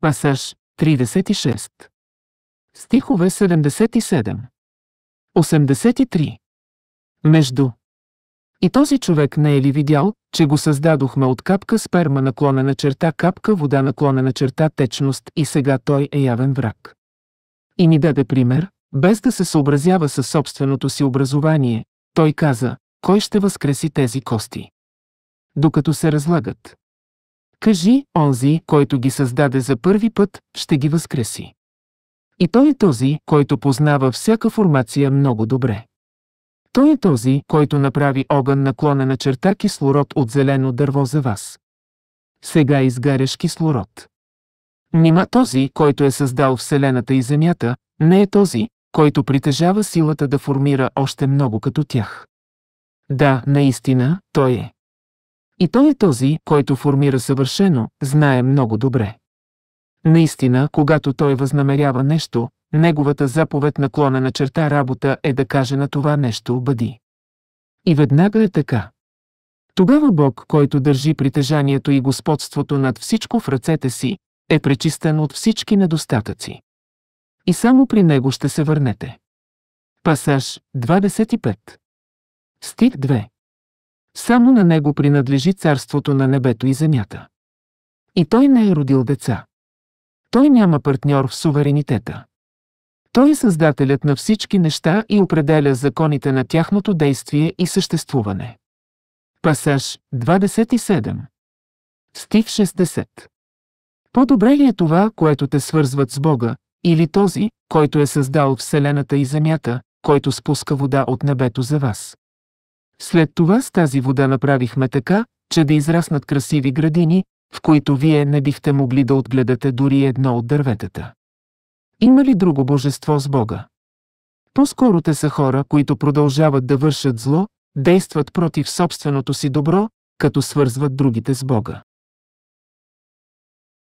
Пасаж 36. Стихове 77. 83. Между. И този човек не е ли видял, че го създадохме от капка сперма наклонена черта капка вода наклонена черта течност и сега той е явен враг. И ни даде пример, без да се съобразява със собственото си образование. Той каза, кой ще възкреси тези кости? Докато се разлагат. Кажи, онзи, който ги създаде за първи път, ще ги възкреси. И той е този, който познава всяка формация много добре. Той е този, който направи огън наклонена черта кислород от зелено дърво за вас. Сега изгаряш кислород. Нима този, който е създал Вселената и Земята, не е този, който притежава силата да формира още много като тях. Да, наистина, той е. И той е този, който формира съвършено, знае много добре. Наистина, когато той възнамерява нещо, неговата заповед наклонена черта работа е да каже на това нещо бъди. И веднага е така. Тогава Бог, който държи притежанието и господството над всичко в ръцете си, е пречистен от всички недостатъци. И само при него ще се върнете. Пасаж 25. Стих 2. Само на него принадлежи царството на небето и земята. И той не е родил деца. Той няма партньор в суверенитета. Той е създателят на всички неща и определя законите на тяхното действие и съществуване. Пасаж 27. Стих 60. По-добре ли е това, което те свързват с Бога, или този, който е създал Вселената и Земята, който спуска вода от небето за вас? След това с тази вода направихме така, че да израснат красиви градини, в които вие не бихте могли да отгледате дори едно от дърветата. Има ли друго божество с Бога? По-скоро те са хора, които продължават да вършат зло, действат против собственото си добро, като свързват другите с Бога.